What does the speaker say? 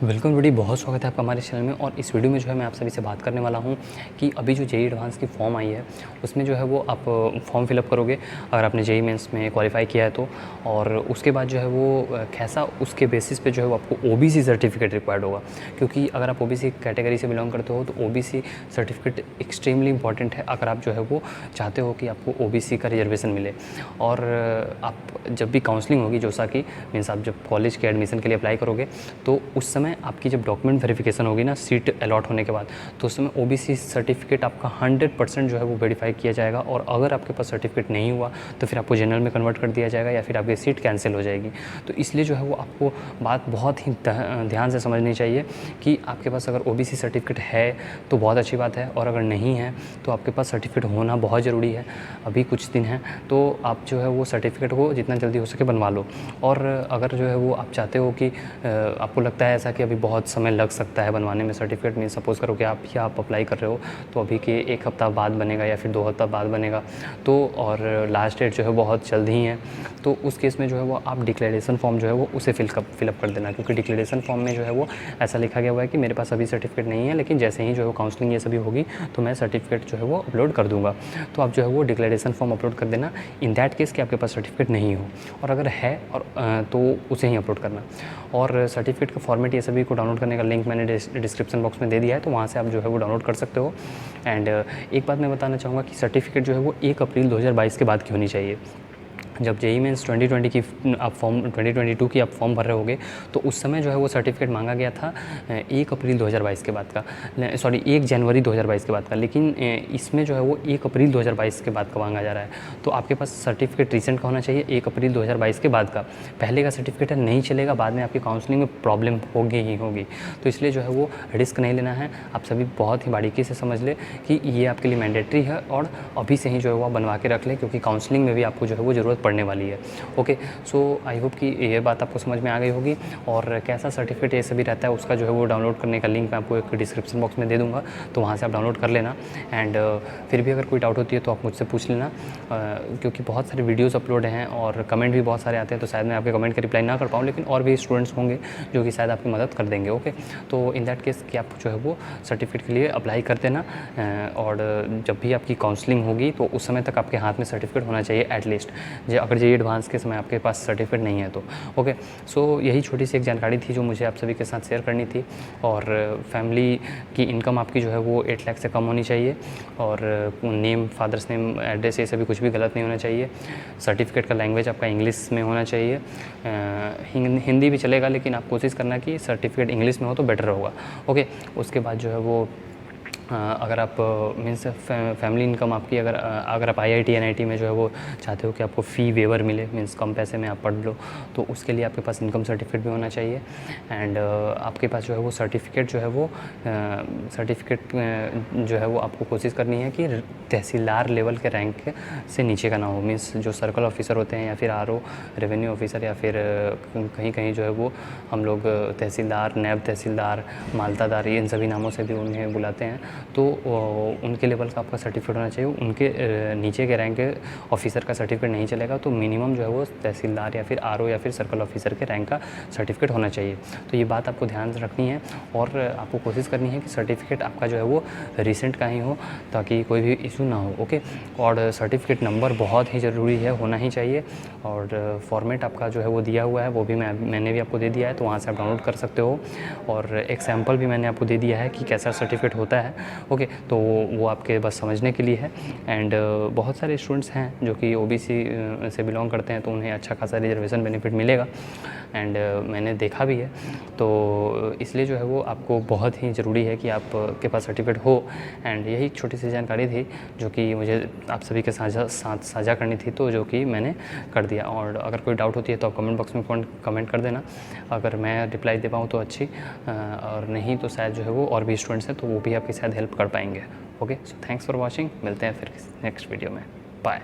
Welcome बड़ी बहुत स्वागत है आपका हमारे चैनल में। और इस वीडियो में जो है मैं आप सभी से बात करने वाला हूं कि अभी जो जेईई एडवांस की फॉर्म आई है उसमें जो है वो आप फॉर्म फिलअप करोगे अगर आपने जेईई मेंस में क्वालिफाई किया है तो। और उसके बाद जो है वो कैसा उसके बेसिस पे जो है वो आपको ओबीसी सर्टिफिकेट रिक्वायर्ड होगा, क्योंकि अगर आप ओबीसी कैटेगरी से बिलोंग करते हो तो ओबीसी सर्टिफिकेट एक्सट्रीमली इंपॉर्टेंट है अगर आप जो है वो चाहते हो कि आपको ओबीसी का रिजर्वेशन मिले। और आप जब भी काउंसलिंग होगी जोसा की, मीन्स आप जब कॉलेज के एडमिशन के लिए अप्लाई करोगे तो उस समय आपकी जब डॉक्यूमेंट वेरिफिकेशन होगी ना सीट अलॉट होने के बाद, तो उस समय ओबीसी सर्टिफिकेट आपका 100% जो है वो वेरीफाई किया जाएगा। और अगर आपके पास सर्टिफिकेट नहीं हुआ तो फिर आपको जनरल में कन्वर्ट कर दिया जाएगा या फिर आपकी सीट कैंसिल हो जाएगी। तो इसलिए जो है वो आपको बात बहुत ही ध्यान से समझनी चाहिए कि आपके पास अगर ओबीसी सर्टिफिकेट है तो बहुत अच्छी बात है, और अगर नहीं है तो आपके पास सर्टिफिकेट होना बहुत ज़रूरी है। अभी कुछ दिन हैं तो आप जो है वो सर्टिफिकेट को जितना जल्दी हो सके बनवा लो। और अगर जो है वो आप चाहते हो कि आपको लगता है ऐसा कि अभी बहुत समय लग सकता है बनवाने में सर्टिफिकेट, मीन सपोज़ करो कि आप अप्लाई कर रहे हो तो अभी के 1 हफ़्ता बाद बनेगा या फिर 2 हफ़्ता बाद बनेगा तो, और लास्ट डेट जो है बहुत जल्द ही है, तो उस केस में जो है वो आप डिक्लेरेशन फॉर्म जो है वो उसे फिलअप कर देना। क्योंकि डिक्लेरेशन फॉर्म में जो है वो ऐसा लिखा गया हुआ है कि मेरे पास अभी सर्टिफिकेट नहीं है, लेकिन जैसे ही जो है वो काउंसलिंग ये सभी होगी तो मैं सर्टिफिकेट जो है वो अपलोड कर दूँगा। तो आप जो है वो डिक्लेरेशन फॉर्म अपलोड कर देना इन दैट केस कि आपके पास सर्टिफिकेट नहीं हो, और अगर है और तो उसे ही अपलोड करना। और सर्टिफिकेट का फॉर्मेट ये सभी को डाउनलोड करने का लिंक मैंने डिस्क्रिप्शन बॉक्स में दे दिया है, तो वहाँ से आप जो है वो डाउनलोड कर सकते हो। एंड एक बात मैं बताना चाहूँगा कि सर्टिफिकेट जो है वो 1 अप्रैल 2022 के बाद की होनी चाहिए। जब जेईई मेंस 2020 की आप फॉर्म 2022 की आप फॉर्म भर रहे होगे तो उस समय जो है वो सर्टिफिकेट मांगा गया था 1 अप्रैल 2022 के बाद का, सॉरी 1 जनवरी 2022 के बाद का, लेकिन इसमें जो है वो 1 अप्रैल 2022 के बाद का मांगा जा रहा है। तो आपके पास सर्टिफिकेट रिसेंट का होना चाहिए 1 अप्रैल 2022 के बाद का। पहले का सर्टिफिकेट है नहीं चलेगा, बाद में आपकी काउंसलिंग में प्रॉब्लम होगी ही होगी। तो इसलिए जो है वो रिस्क नहीं लेना है। आप सभी बहुत ही बारीकी से समझ ले कि ये आपके लिए मैंडेटरी है और अभी से ही जो है वो बनवा के रख लें, क्योंकि काउंसलिंग में भी आपको जो है वो ज़रूरत पड़ने वाली है। ओके, सो आई होप कि ये बात आपको समझ में आ गई होगी। और कैसा सर्टिफिकेट ये सभी रहता है उसका जो है वो डाउनलोड करने का लिंक मैं आपको एक डिस्क्रिप्शन बॉक्स में दे दूँगा, तो वहाँ से आप डाउनलोड कर लेना। एंड फिर भी अगर कोई डाउट होती है तो आप मुझसे पूछ लेना, क्योंकि बहुत सारे वीडियोज़ अपलोड हैं और कमेंट भी बहुत सारे आते हैं, तो शायद मैं आपके कमेंट का रिप्लाई ना कर पाऊँ, लेकिन और भी स्टूडेंट्स होंगे जो कि शायद आपकी मदद कर देंगे। ओके, तो इन दैट केस कि आप जो है वो सर्टिफिकेट के लिए अप्लाई कर देना। और जब भी आपकी काउंसलिंग होगी तो उस समय तक आपके हाथ में सर्टिफिकेट होना चाहिए एटलीस्ट, अगर जेईई एडवांस के समय आपके पास सर्टिफिकेट नहीं है तो। ओके, सो यही छोटी सी एक जानकारी थी जो मुझे आप सभी के साथ शेयर करनी थी। और फैमिली की इनकम आपकी जो है वो 8 लाख से कम होनी चाहिए, और नेम, फादर्स नेम, एड्रेस, ये सभी कुछ भी गलत नहीं होना चाहिए। सर्टिफिकेट का लैंग्वेज आपका इंग्लिश में होना चाहिए, हिंदी भी चलेगा, लेकिन आप कोशिश करना कि सर्टिफिकेट इंग्लिश में हो तो बेटर होगा। ओके, उसके बाद जो है वो अगर आप मीन्स फैमिली इनकम आपकी अगर आप आईआईटी एनआईटी में जो है वो चाहते हो कि आपको फ़ी वेवर मिले, मीन्स कम पैसे में आप पढ़ लो, तो उसके लिए आपके पास इनकम सर्टिफिकेट भी होना चाहिए। एंड आपके पास जो है वो सर्टिफिकेट जो है वो जो है वो आपको कोशिश करनी है कि तहसीलदार लेवल के रैंक से नीचे का ना हो। मीन्स जो सर्कल ऑफिसर होते हैं या फिर आरओ, रेवेन्यू ऑफिसर, या फिर कहीं कहीं जो है वो हम लोग तहसीलदार, नैब तहसीलदार, मालतादार, इन सभी नामों से भी उन्हें बुलाते हैं। तो उनके लेवल का आपका सर्टिफिकेट होना चाहिए। उनके नीचे के रैंक के ऑफिसर का सर्टिफिकेट नहीं चलेगा, तो मिनिमम जो है वो तहसीलदार या फिर आरओ या फिर सर्कल ऑफिसर के रैंक का सर्टिफिकेट होना चाहिए। तो ये बात आपको ध्यान रखनी है, और आपको कोशिश करनी है कि सर्टिफिकेट आपका जो है वो रिसेंट का ही हो, ताकि कोई भी इशू ना हो। ओके, और सर्टिफिकेट नंबर बहुत ही ज़रूरी है, होना ही चाहिए। और फॉर्मेट आपका जो है वो दिया हुआ है, वो भी मैंने भी आपको दे दिया है, तो वहाँ से आप डाउनलोड कर सकते हो। और एक सैम्पल भी मैंने आपको दे दिया है कि कैसा सर्टिफिकेट होता है। ओके, तो वो आपके बस समझने के लिए है। एंड बहुत सारे स्टूडेंट्स हैं जो कि ओबीसी से बिलोंग करते हैं, तो उन्हें अच्छा खासा रिजर्वेशन बेनिफिट मिलेगा। एंड मैंने देखा भी है, तो इसलिए जो है वो आपको बहुत ही ज़रूरी है कि आपके पास सर्टिफिकेट हो। एंड यही छोटी सी जानकारी थी जो कि मुझे आप सभी के साथ साझा करनी थी, तो जो कि मैंने कर दिया। और अगर कोई डाउट होती है तो आप कमेंट बॉक्स में कमेंट कर देना, अगर मैं रिप्लाई दे पाऊँ तो अच्छी, और नहीं तो शायद जो है वो और भी स्टूडेंट्स हैं तो वो भी आपकी शायद हेल्प कर पाएंगे। Okay, so thanks for watching, मिलते हैं फिर नेक्स्ट वीडियो में। बाय।